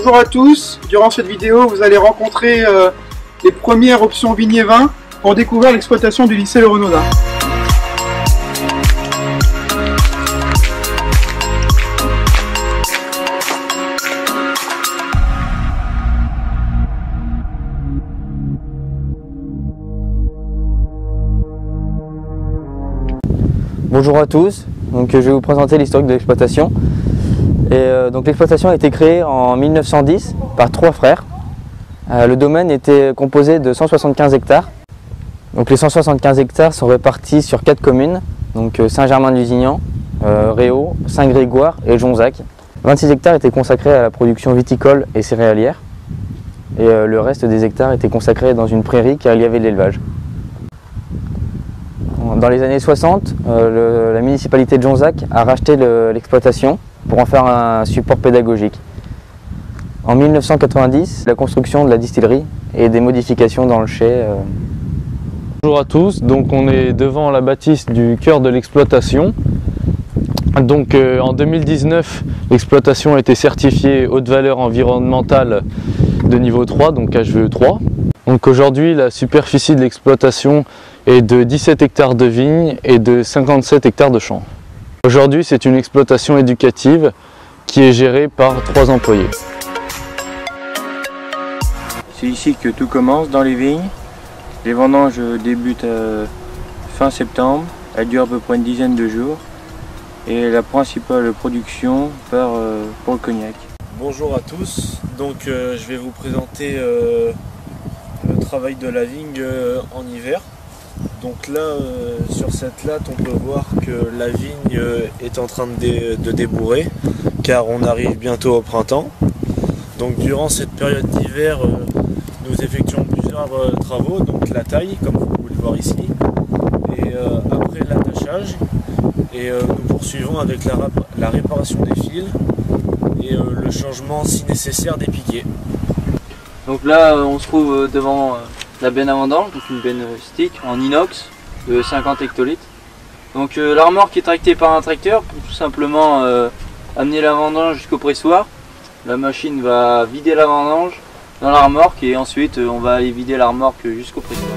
Bonjour à tous, durant cette vidéo vous allez rencontrer les premières options vignes et vins pour découvrir l'exploitation du lycée Le Renaudin. Bonjour à tous, donc, je vais vous présenter l'historique de l'exploitation. Donc l'exploitation a été créée en 1910 par 3 frères. Le domaine était composé de 175 hectares. Donc les 175 hectares sont répartis sur 4 communes, donc Saint-Germain-du-Zignan, Réau, Saint-Grégoire et Jonzac. 26 hectares étaient consacrés à la production viticole et céréalière, et le reste des hectares étaient consacrés dans une prairie car il y avait de l'élevage. Dans les années 60, la municipalité de Jonzac a racheté l'exploitation pour en faire un support pédagogique. En 1990, la construction de la distillerie et des modifications dans le chai. Bonjour à tous, donc on est devant la bâtisse du cœur de l'exploitation. Donc en 2019, l'exploitation a été certifiée haute valeur environnementale de niveau 3, donc HVE3. Donc aujourd'hui, la superficie de l'exploitation est de 17 hectares de vignes et de 57 hectares de champs. Aujourd'hui, c'est une exploitation éducative qui est gérée par 3 employés. C'est ici que tout commence dans les vignes. Les vendanges débutent fin septembre, elles durent à peu près une dizaine de jours. Et la principale production part pour le cognac. Bonjour à tous, donc je vais vous présenter le travail de la vigne en hiver. Donc là, sur cette latte, on peut voir que la vigne est en train de débourrer, car on arrive bientôt au printemps. Donc durant cette période d'hiver, nous effectuons plusieurs travaux, donc la taille, comme vous pouvez le voir ici, et après l'attachage, et nous poursuivons avec la réparation des fils et le changement, si nécessaire, des piquets. Donc là, on se trouve devant la benne à vendange, donc une benne stick en inox de 50 hectolitres. Donc la remorque est tractée par un tracteur pour tout simplement amener la vendange jusqu'au pressoir. La machine va vider la vendange dans la remorque et ensuite on va aller vider la remorque jusqu'au pressoir.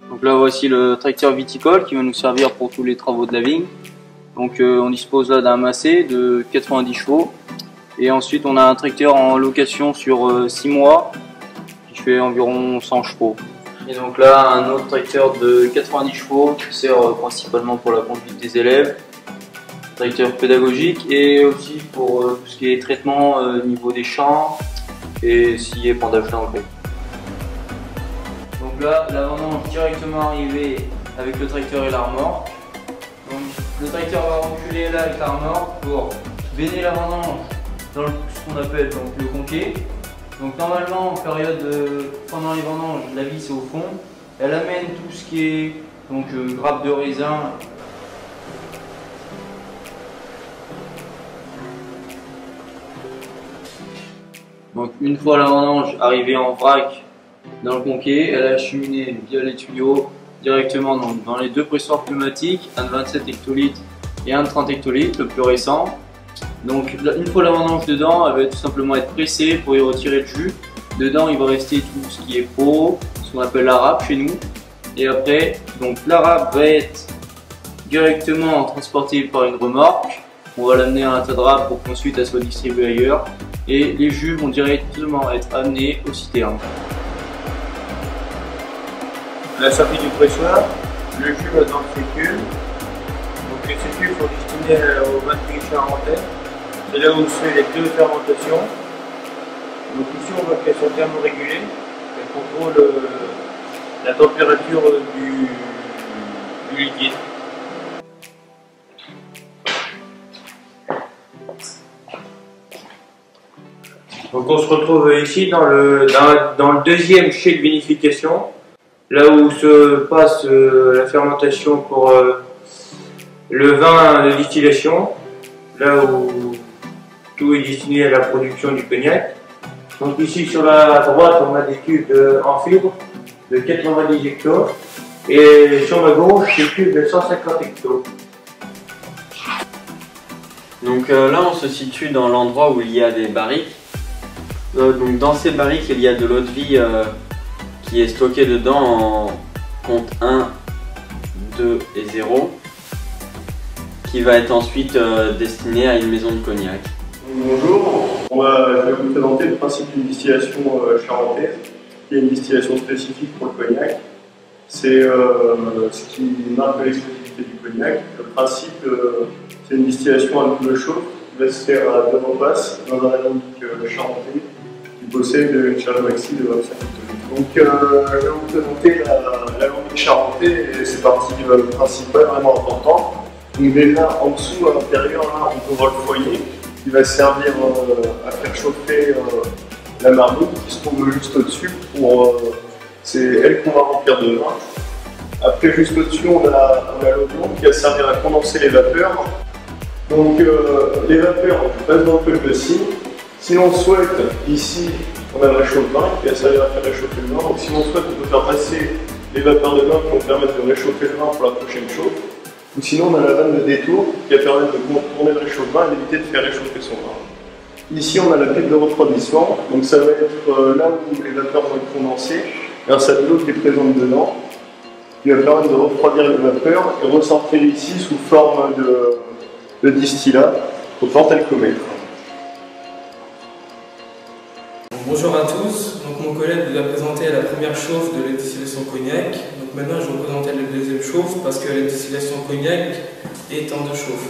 Donc là voici le tracteur viticole qui va nous servir pour tous les travaux de la vigne. Donc on dispose là d'un Massey de 90 chevaux et ensuite on a un tracteur en location sur 6 mois qui fait environ 100 chevaux. Et donc là un autre tracteur de 90 chevaux qui sert principalement pour la conduite des élèves, tracteur pédagogique et aussi pour tout ce qui est traitement au niveau des champs et scier épandage d'engrais. Donc là la vendange directement arrivée avec le tracteur et la remorque. Donc le tracteur va reculer là avec la remorque pour béner la vendange dans ce qu'on appelle donc, le conquet. Donc normalement en période pendant les vendanges, la vis est au fond. Elle amène tout ce qui est donc grappes de raisin. Donc une fois la vendange arrivée en vrac dans le conquet, elle est acheminée via les tuyaux directement dans les 2 pressoirs pneumatiques, un de 27 hectolitres et un de 30 hectolitres, le plus récent. Donc une fois la vendange dedans, elle va tout simplement être pressée pour y retirer le jus. Dedans il va rester tout ce qui est peau, ce qu'on appelle la râpe chez nous. Et après, donc la râpe va être directement transportée par une remorque. On va l'amener à un tas de râpe pour qu'ensuite elle soit distribuée ailleurs. Et les jus vont directement être amenés au citerne. À la sortie du pressoir, le jus va dans le fécule. Donc les fécules sont destinés aux vins de Pays charentais. C'est là où se fait les 2 fermentations. Donc ici on voit qu'elles sont thermorégulées. Elles contrôlent la température du liquide. Donc on se retrouve ici dans le deuxième chai de vinification, là où se passe la fermentation pour le vin de distillation, là où tout est destiné à la production du cognac. Donc ici sur la droite on a des tubes en fibre de 90 hectos et sur ma gauche des tubes de 150 hectos. Donc là on se situe dans l'endroit où il y a des barriques. Donc dans ces barriques il y a de l'eau de vie qui est stockée dedans en compte 1, 2 et 0, qui va être ensuite destinée à une maison de cognac. Bonjour, je vais vous présenter le principe d'une distillation charentaise, qui est une distillation spécifique pour le cognac. C'est ce qui marque l'exclusivité du cognac. Le principe, c'est une distillation à double chauffe qui va se faire à 2 repasses dans un alambic charentais qui possède une chaleur maxi de 25 hectolitres. Donc je vais vous présenter l'alambic charentais et ses parties principales vraiment importantes. Donc déjà en dessous, à l'intérieur, là, on peut voir le foyer qui va servir à faire chauffer la marmite qui se trouve juste au-dessus. C'est elle qu'on va remplir de vin. Après, juste au-dessus, on a l'eau blonde qui va servir à condenser les vapeurs. Donc les vapeurs passent dans le feu de scie. Si l'on souhaite, ici, on a le réchauffe-vin qui va servir à faire réchauffer le vin. Donc si l'on souhaite, on peut faire passer les vapeurs de vin qui vont permettre de réchauffer le vin pour la prochaine chauffe. Ou sinon, on a la vanne de détour qui va permettre de contourner le réchauffe-vin et d'éviter de faire réchauffer son vin. Ici, on a la pipe de refroidissement. Donc ça va être là où les vapeurs vont être condensées grâce à de l'eau qui est présente dedans, qui va permettre de refroidir les vapeurs et ressortir ici sous forme de distillat au porte-alcomètre. Bonjour à tous, donc mon collègue vous a présenté la première chauffe de la distillation cognac. Donc maintenant je vais vous présenter la deuxième chauffe parce que la distillation cognac est en 2 chauffes.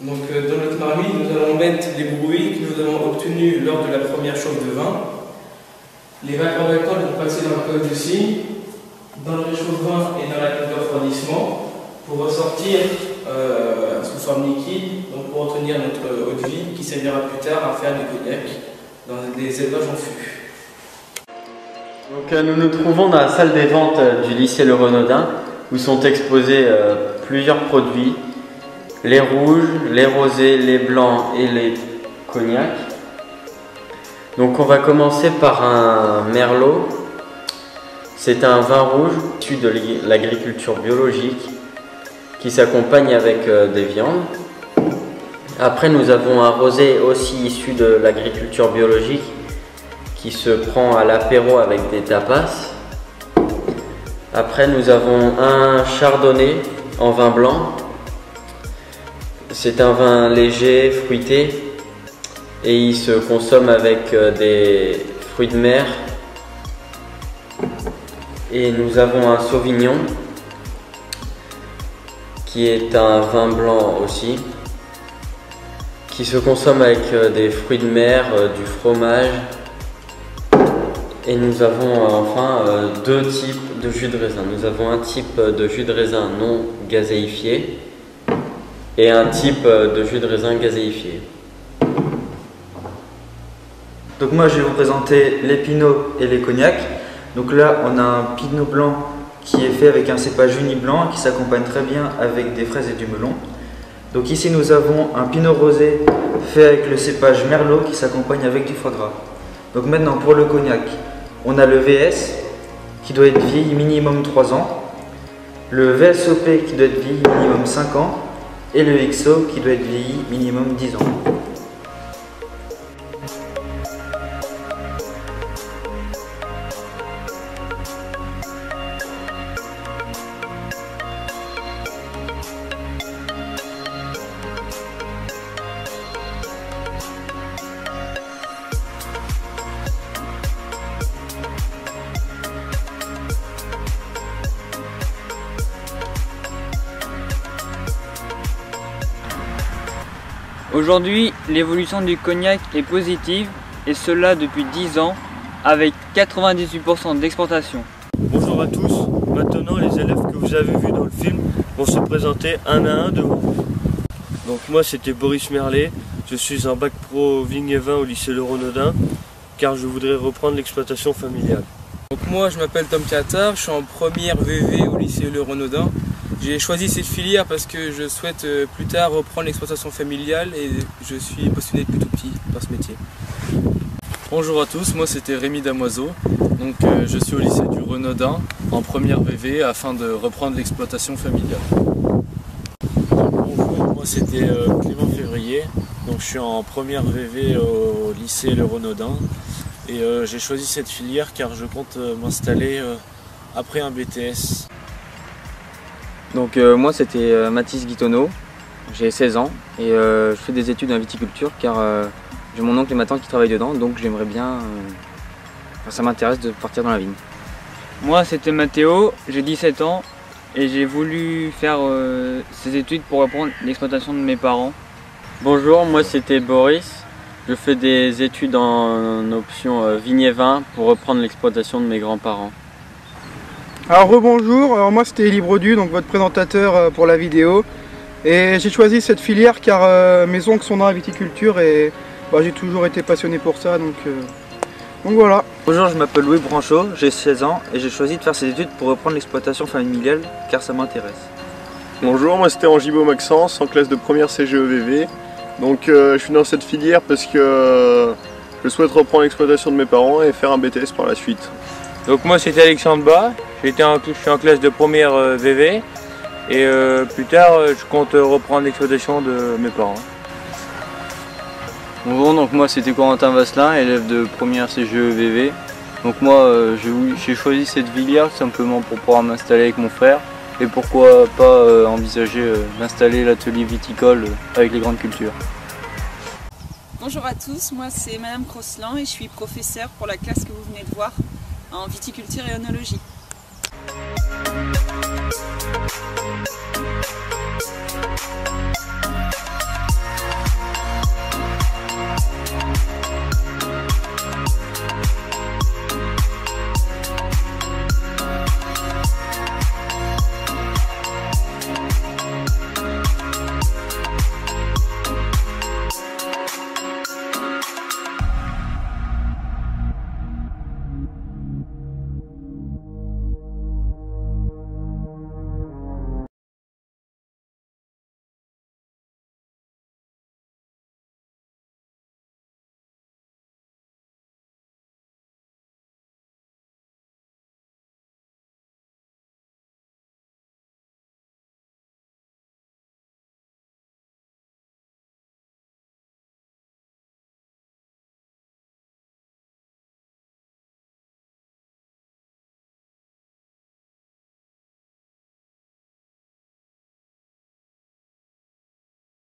Donc dans notre marmite nous allons mettre les bruits que nous avons obtenus lors de la première chauffe de vin. Les vapeurs d'alcool vont passer dans le col de scie, dans le réchauffe-vin et dans la pipe de refroidissement pour ressortir sous forme liquide, donc pour obtenir notre eau de vie qui servira plus tard à faire du cognac dans des élevages en fût. Donc nous nous trouvons dans la salle des ventes du lycée Le Renaudin où sont exposés plusieurs produits, les rouges, les rosés, les blancs et les cognacs. Donc on va commencer par un merlot. C'est un vin rouge issu de l'agriculture biologique qui s'accompagne avec des viandes. Après nous avons un rosé aussi issu de l'agriculture biologique qui se prend à l'apéro avec des tapas. Après nous avons un chardonnay en vin blanc. C'est un vin léger, fruité et il se consomme avec des fruits de mer. Et nous avons un sauvignon qui est un vin blanc aussi, qui se consomme avec des fruits de mer, du fromage. Et nous avons enfin 2 types de jus de raisin. Nous avons un type de jus de raisin non gazéifié et un type de jus de raisin gazéifié. Donc moi je vais vous présenter les pinots et les cognacs. Donc là on a un pinot blanc qui est fait avec un cépage uni blanc qui s'accompagne très bien avec des fraises et du melon. Donc ici nous avons un pinot rosé fait avec le cépage merlot qui s'accompagne avec du foie gras. Donc maintenant pour le cognac, on a le VS qui doit être vieilli minimum 3 ans, le VSOP qui doit être vieilli minimum 5 ans et le XO qui doit être vieilli minimum 10 ans. Aujourd'hui, l'évolution du cognac est positive et cela depuis 10 ans avec 98% d'exportation. Bonjour à tous, maintenant les élèves que vous avez vus dans le film vont se présenter un à un devant vous. Donc moi c'était Boris Merlet, je suis un bac pro vigne et vin au lycée Le Renaudin car je voudrais reprendre l'exploitation familiale. Donc moi je m'appelle Tom Cattard, je suis en première VV au lycée Le Renaudin. J'ai choisi cette filière parce que je souhaite plus tard reprendre l'exploitation familiale et je suis passionné depuis tout petit par ce métier. Bonjour à tous, moi c'était Rémi Damoiseau, donc je suis au lycée du Renaudin en première VV afin de reprendre l'exploitation familiale. Bonjour, moi c'était Clément Février, Donc je suis en première VV au lycée Le Renaudin et j'ai choisi cette filière car je compte m'installer après un BTS. Donc moi c'était Mathis Guitonneau, j'ai 16 ans et je fais des études en viticulture car j'ai mon oncle et ma tante qui travaillent dedans, donc j'aimerais bien, ça m'intéresse de partir dans la vigne. Moi c'était Mathéo, j'ai 17 ans et j'ai voulu faire ces études pour reprendre l'exploitation de mes parents. Bonjour, moi c'était Boris, je fais des études en option vigne et vin pour reprendre l'exploitation de mes grands-parents. Alors rebonjour, alors moi c'était Élie Brodu, donc votre présentateur pour la vidéo. Et j'ai choisi cette filière car mes oncles sont dans la viticulture et j'ai toujours été passionné pour ça, donc voilà. Bonjour, je m'appelle Louis Branchot, j'ai 16 ans et j'ai choisi de faire ces études pour reprendre l'exploitation familiale car ça m'intéresse. Bonjour, moi c'était Angibo Maxence, en classe de première CGEVV. Donc je suis dans cette filière parce que je souhaite reprendre l'exploitation de mes parents et faire un BTS par la suite. Donc moi c'était Alexandre Bas, je suis en classe de première VV et plus tard je compte reprendre l'exploitation de mes parents. Bonjour, donc moi c'était Corentin Vasselin, élève de première CGEVV. Donc moi j'ai choisi cette filière simplement pour pouvoir m'installer avec mon frère et pourquoi pas envisager d'installer l'atelier viticole avec les grandes cultures. Bonjour à tous, moi c'est Madame Crosselan et je suis professeure pour la classe que vous venez de voir en viticulture et œnologie.